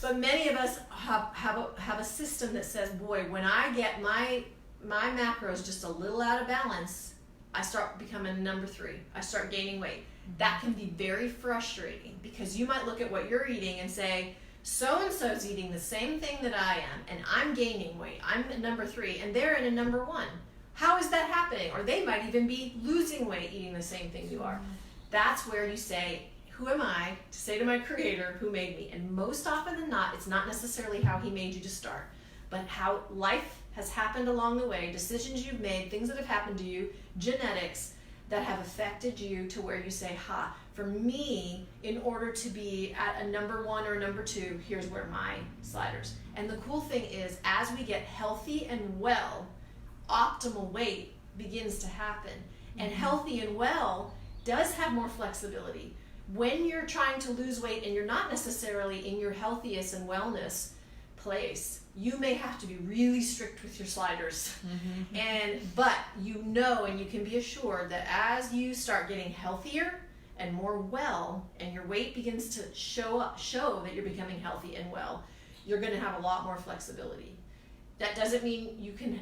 But many of us have a system that says, boy, when I get my macros just a little out of balance, I start becoming number 3. I start gaining weight. That can be very frustrating because you might look at what you're eating and say, so-and-so's eating the same thing that I am, and I'm gaining weight. I'm at number 3, and they're in a number 1. How is that happening? Or they might even be losing weight eating the same thing you are. That's where you say, who am I to say to my creator who made me? And most often than not, it's not necessarily how he made you to start, but how life has happened along the way, decisions you've made, things that have happened to you, genetics that have affected you to where you say, for me, in order to be at a number 1 or number 2, here's where my sliders. And the cool thing is, as we get healthy and well, optimal weight begins to happen. And healthy and well does have more flexibility. When you're trying to lose weight and you're not necessarily in your healthiest and wellness place, you may have to be really strict with your sliders. But you know, and you can be assured that as you start getting healthier and more well, and your weight begins to show that you're becoming healthy and well, you're going to have a lot more flexibility. That doesn't mean you can,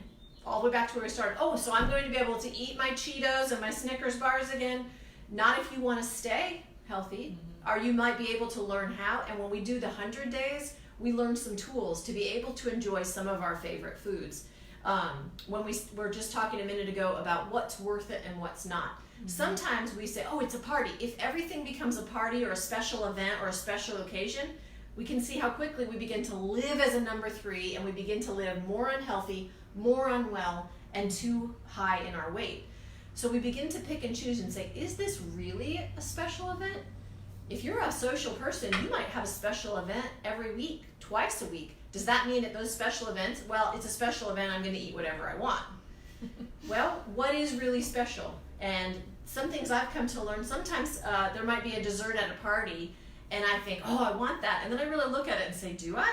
all the way back to where we started, so I'm going to be able to eat my Cheetos and my Snickers bars again. Not if you want to stay healthy, or you might be able to learn how. And when we do the 100 days, we learn some tools to be able to enjoy some of our favorite foods. When we were just talking a minute ago about what's worth it and what's not. Sometimes we say, it's a party. If everything becomes a party or a special event or a special occasion, we can see how quickly we begin to live as a number 3, and we begin to live more unhealthy, more unwell, and too high in our weight. So we begin to pick and choose and say, is this really a special event? If you're a social person, you might have a special event every week, twice a week. Does that mean at those special events, it's a special event, I'm going to eat whatever I want? Well, what is really special? And some things I've come to learn, sometimes there might be a dessert at a party, and I think, I want that. And then I really look at it and say, do I?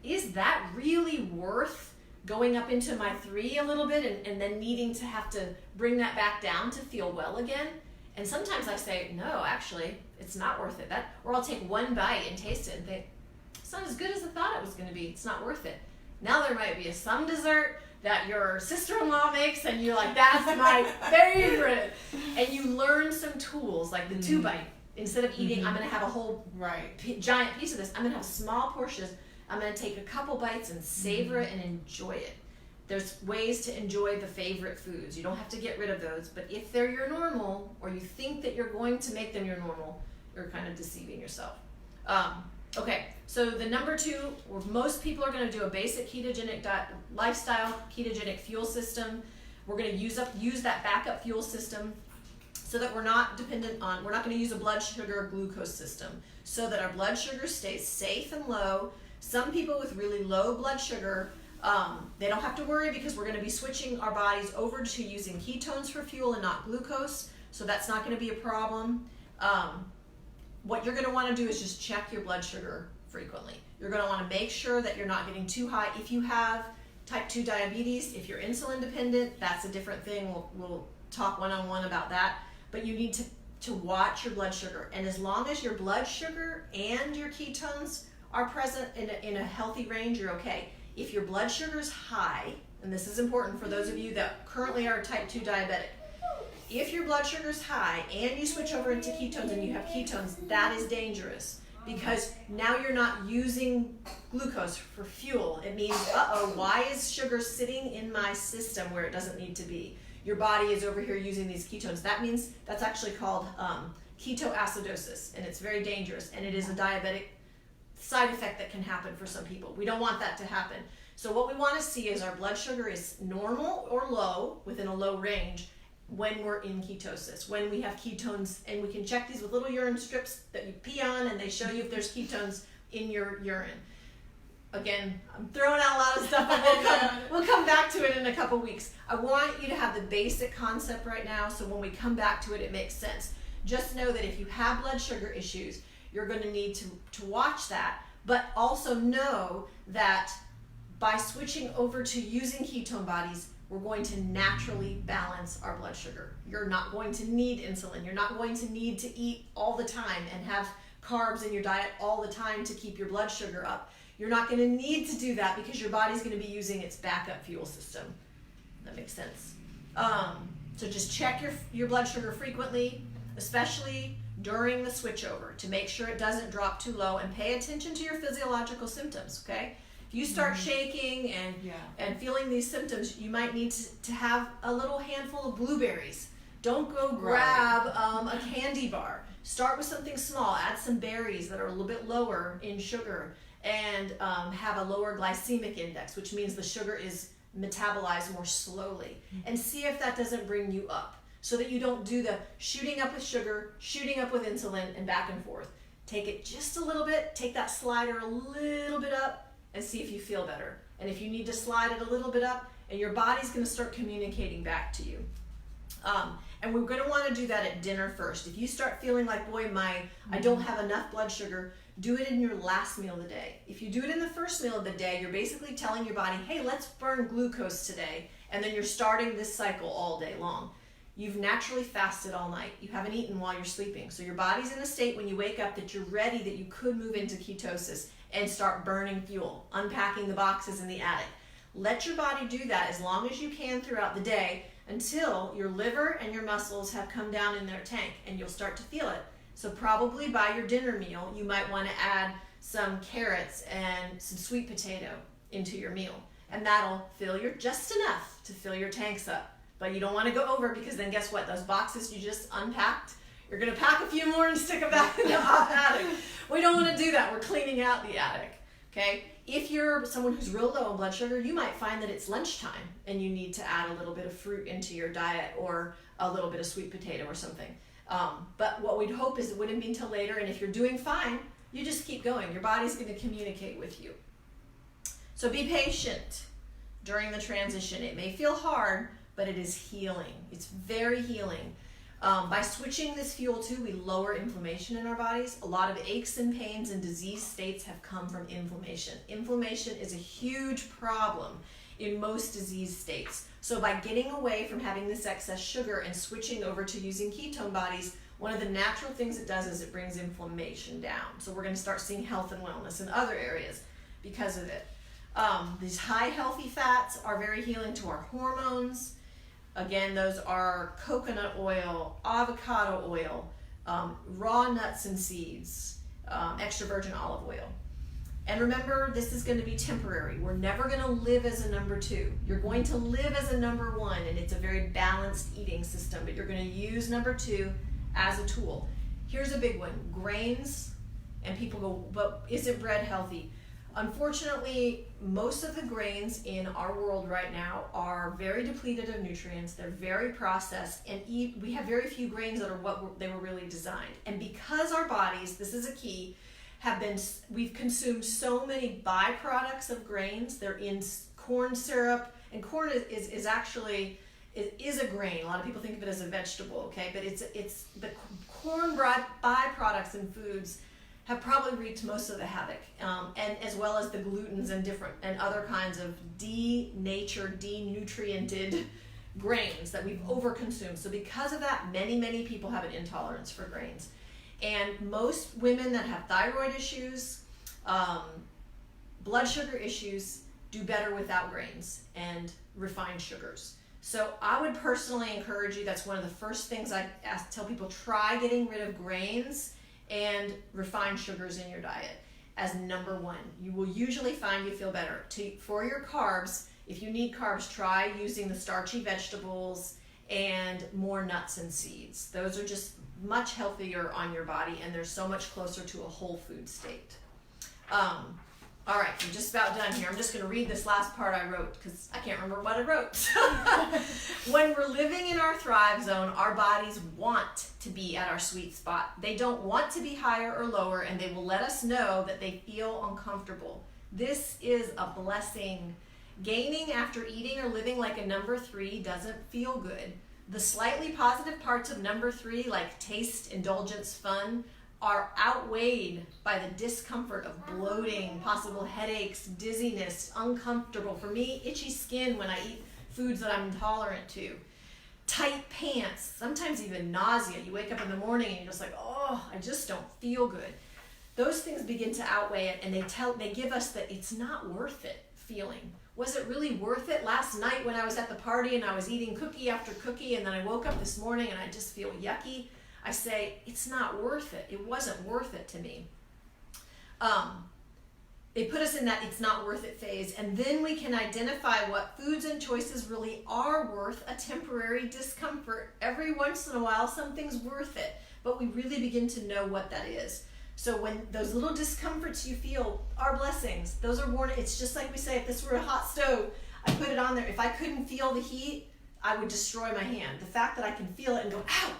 Is that really worth going up into my 3 a little bit and then needing to have to bring that back down to feel well again? And sometimes I say, no, actually, it's not worth it. Or I'll take one bite and taste it and think, it's not as good as I thought it was going to be. It's not worth it. Now there might be some dessert that your sister-in-law makes and you're like, that's my favorite. And you learn some tools like the 2-bite. Instead of eating, I'm going to have a whole giant piece of this. I'm going to have small portions. I'm going to take a couple bites and savor it and enjoy it. There's ways to enjoy the favorite foods. You don't have to get rid of those, but if they're your normal, or you think that you're going to make them your normal, you're kind of deceiving yourself. Okay, so the number 2, where most people are going to do a basic ketogenic lifestyle, ketogenic fuel system. We're going to use that backup fuel system so that we're not going to use a blood sugar or glucose system, so that our blood sugar stays safe and low. Some people with really low blood sugar, they don't have to worry because we're going to be switching our bodies over to using ketones for fuel and not glucose, so that's not going to be a problem. What you're going to want to do is just check your blood sugar frequently. You're going to want to make sure that you're not getting too high. If you have type 2 diabetes, if you're insulin dependent, that's a different thing. We'll talk one-on-one about that. But you need to watch your blood sugar. And as long as your blood sugar and your ketones are present in a healthy range, you're okay. If your blood sugar is high, and this is important for those of you that currently are type 2 diabetic, if your blood sugar is high and you switch over into ketones and you have ketones, that is dangerous because now you're not using glucose for fuel. It means, why is sugar sitting in my system where it doesn't need to be? Your body is over here using these ketones. That means that's actually called ketoacidosis, and it's very dangerous, and it is a diabetic side effect that can happen for some people. We don't want that to happen. So what we want to see is our blood sugar is normal or low, within a low range, when we're in ketosis, when we have ketones, and we can check these with little urine strips that you pee on, and they show you if there's ketones in your urine. Again, I'm throwing out a lot of stuff, but we'll come back to it in a couple weeks. I want you to have the basic concept right now, so when we come back to it, it makes sense. Just know that if you have blood sugar issues, you're going to need to watch that, but also know that by switching over to using ketone bodies, we're going to naturally balance our blood sugar. You're not going to need insulin. You're not going to need to eat all the time and have carbs in your diet all the time to keep your blood sugar up. You're not going to need to do that because your body's going to be using its backup fuel system. That makes sense. So just check your blood sugar frequently, especially during the switchover, to make sure it doesn't drop too low, and pay attention to your physiological symptoms, okay? If you start shaking and feeling these symptoms, you might need to have a little handful of blueberries. Don't go grab a candy bar. Start with something small. Add some berries that are a little bit lower in sugar, and have a lower glycemic index, which means the sugar is metabolized more slowly. And see if that doesn't bring you up, so that you don't do the shooting up with sugar, shooting up with insulin, and back and forth. Take it just a little bit. Take that slider a little bit up, and see if you feel better. And if you need to slide it a little bit up, and your body's going to start communicating back to you. And we're going to want to do that at dinner first. If you start feeling like, boy, I don't have enough blood sugar, do it in your last meal of the day. If you do it in the first meal of the day, you're basically telling your body, hey, let's burn glucose today. And then you're starting this cycle all day long. You've naturally fasted all night. You haven't eaten while you're sleeping. So your body's in a state when you wake up that you're ready, that you could move into ketosis and start burning fuel, unpacking the boxes in the attic. Let your body do that as long as you can throughout the day until your liver and your muscles have come down in their tank, and you'll start to feel it. So probably by your dinner meal, you might want to add some carrots and some sweet potato into your meal. And that'll fill just enough to fill your tanks up. But you don't want to go over, because then guess what? Those boxes you just unpacked, you're going to pack a few more and stick them back in the attic. We don't want to do that. We're cleaning out the attic. Okay? If you're someone who's real low on blood sugar, you might find that it's lunchtime and you need to add a little bit of fruit into your diet, or a little bit of sweet potato or something. But what we'd hope is it wouldn't be until later, and if you're doing fine, you just keep going. Your body's going to communicate with you. So be patient during the transition. It may feel hard, but it is healing. It's very healing. By switching this fuel too, we lower inflammation in our bodies. A lot of aches and pains and disease states have come from inflammation. Inflammation is a huge problem in most disease states. So by getting away from having this excess sugar and switching over to using ketone bodies, one of the natural things it does is it brings inflammation down. So we're going to start seeing health and wellness in other areas because of it. These high healthy fats are very healing to our hormones. Again, those are coconut oil, avocado oil, raw nuts and seeds, extra virgin olive oil. And remember, this is going to be temporary. We're never going to live as a number 2. You're going to live as a number 1, and it's a very balanced eating system, but you're going to use number 2 as a tool. Here's a big one: grains. And people go, but isn't bread healthy? Unfortunately, most of the grains in our world right now are very depleted of nutrients. They're very processed, and we have very few grains that are what they were really designed. And because our bodies, this is a key, we've consumed so many byproducts of grains. They're in corn syrup, and corn is actually a grain. A lot of people think of it as a vegetable, okay? But it's the corn byproducts in foods have probably wreaked most of the havoc, and as well as the glutens and other kinds of denatured, denutriented grains that we've overconsumed. So because of that, many people have an intolerance for grains. And most women that have thyroid issues, blood sugar issues, do better without grains and refined sugars. So I would personally encourage you, that's one of the first things I tell people, try getting rid of grains and refined sugars in your diet as number one. You will usually find you feel better. For your carbs, if you need carbs, try using the starchy vegetables and more nuts and seeds. Those are just much healthier on your body, and they're so much closer to a whole food state. All right, I'm just about done here. I'm just going to read this last part I wrote because I can't remember what I wrote. When we're living in our thrive zone, our bodies want to be at our sweet spot. They don't want to be higher or lower, and they will let us know that they feel uncomfortable. This is a blessing. Gaining after eating or living like a number 3 doesn't feel good. The slightly positive parts of number 3, like taste, indulgence, fun, are outweighed by the discomfort of bloating, possible headaches, dizziness, uncomfortable, for me, itchy skin when I eat foods that I'm intolerant to, tight pants, sometimes even nausea. You wake up in the morning and you're just like, oh, I just don't feel good. Those things begin to outweigh it, and they give us that it's not worth it feeling. Was it really worth it last night when I was at the party and I was eating cookie after cookie, and then I woke up this morning and I just feel yucky? I say, it's not worth it. It wasn't worth it to me. They put us in that it's not worth it phase, and then we can identify what foods and choices really are worth a temporary discomfort. Every once in a while, something's worth it, but we really begin to know what that is. So when those little discomforts you feel are blessings, those are warning. It's just like we say, if this were a hot stove, I put it on there. If I couldn't feel the heat, I would destroy my hand. The fact that I can feel it and go, ow,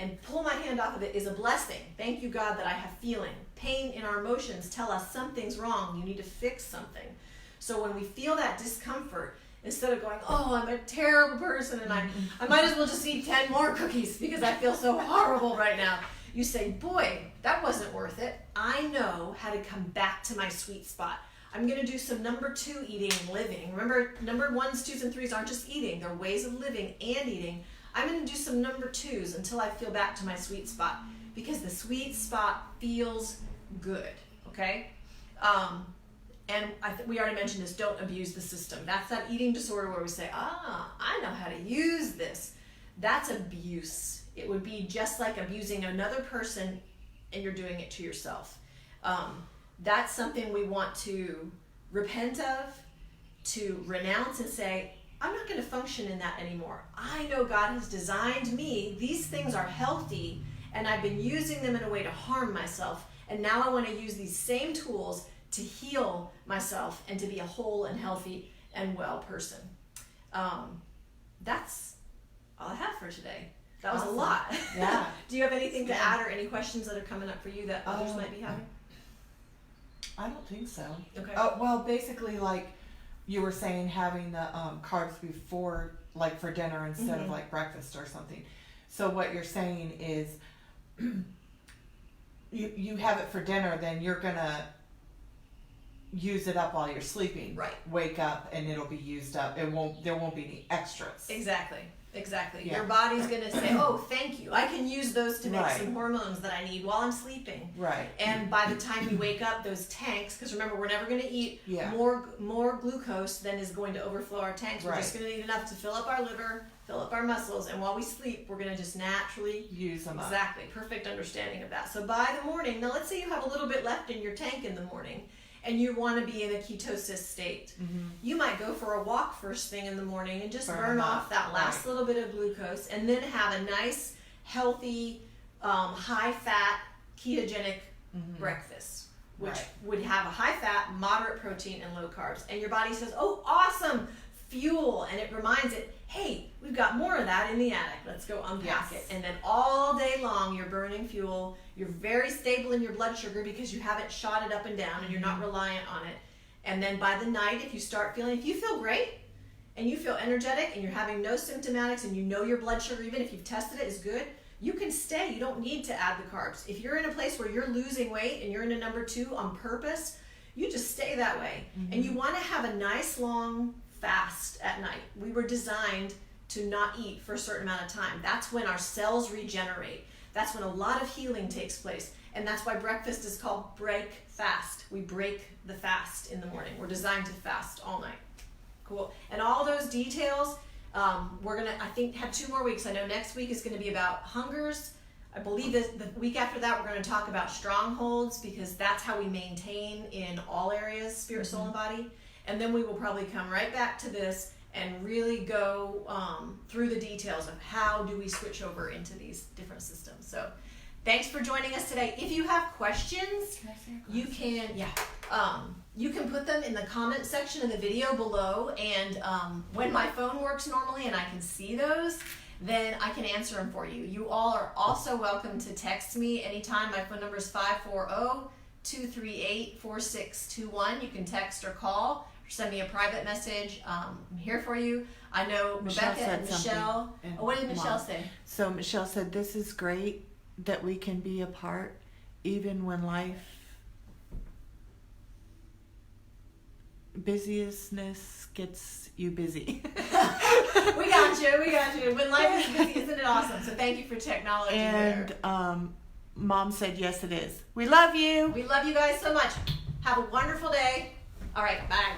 and pull my hand off of it is a blessing. Thank you, God, that I have feeling. Pain in our emotions tell us something's wrong. You need to fix something. So when we feel that discomfort, instead of going, oh, I'm a terrible person and I might as well just eat 10 more cookies because I feel so horrible right now, you say, boy, that wasn't worth it. I know how to come back to my sweet spot. I'm going to do some number 2 eating and living. Remember, number 1s, 2s, and 3s aren't just eating. They're ways of living and eating. I'm going to do some number 2s until I feel back to my sweet spot, because the sweet spot feels good, okay? And we already mentioned this, don't abuse the system. That's that eating disorder where we say, I know how to use this. That's abuse. It would be just like abusing another person and you're doing it to yourself. That's something we want to repent of, to renounce and say, I'm not going to function in that anymore. I know God has designed me. These things are healthy, and I've been using them in a way to harm myself. And now I want to use these same tools to heal myself and to be a whole and healthy and well person. That's all I have for today. That was awesome. A lot. Yeah. Do you have anything to add or any questions that are coming up for you that others might be having? I don't think so. Okay. Well, basically, like you were saying, having the carbs before, like for dinner instead of like breakfast or something. So what you're saying is, you have it for dinner, then you're gonna use it up while you're sleeping. Right. Wake up and it'll be used up. There won't be any extras. Exactly. Yeah. Your body's going to say, oh, thank you. I can use those to make some hormones that I need while I'm sleeping. Right. And by the time we wake up, those tanks, because remember, we're never going to eat more glucose than is going to overflow our tanks. We're just going to need enough to fill up our liver, fill up our muscles, and while we sleep, we're going to just naturally use them up. Exactly. Perfect understanding of that. So by the morning, now let's say you have a little bit left in your tank in the morning, and you want to be in a ketosis state. You might go for a walk first thing in the morning and just burn off that last little bit of glucose, and then have a nice, healthy, high-fat, ketogenic breakfast, which would have a high-fat, moderate protein, and low carbs. And your body says, oh, awesome, fuel, and it reminds it, hey, we've got more of that in the attic. Let's go unpack it. And then all day long, you're burning fuel. You're very stable in your blood sugar because you haven't shot it up and down and you're not reliant on it. And then by the night, if you feel great and you feel energetic and you're having no symptomatics and you know your blood sugar, even if you've tested it, is good, you can stay. You don't need to add the carbs. If you're in a place where you're losing weight and you're in a number 2 on purpose, you just stay that way. And you want to have a nice long fast at night. We were designed to not eat for a certain amount of time. That's when our cells regenerate. That's when a lot of healing takes place. And that's why breakfast is called break fast. We break the fast in the morning. We're designed to fast all night. Cool. And all those details, We're gonna, I think, have 2 more weeks. I know next week is gonna be about hungers. I believe that the week after that, we're gonna talk about strongholds, because that's how we maintain in all areas, spirit, soul, and body. And then we will probably come right back to this and really go through the details of how do we switch over into these different systems. So thanks for joining us today. If you have questions, you can, you can put them in the comment section of the video below, and when my phone works normally and I can see those, then I can answer them for you. You all are also welcome to text me anytime. My phone number is 540-238-4621. You can text or call, or send me a private message. I'm here for you. I know Rebecca and Michelle. What did Michelle say? So Michelle said, this is great that we can be apart even when life busyness gets you busy. We got you. When life is busy, isn't it awesome? So thank you for technology. And Mom said, yes, it is. We love you. We love you guys so much. Have a wonderful day. All right, bye.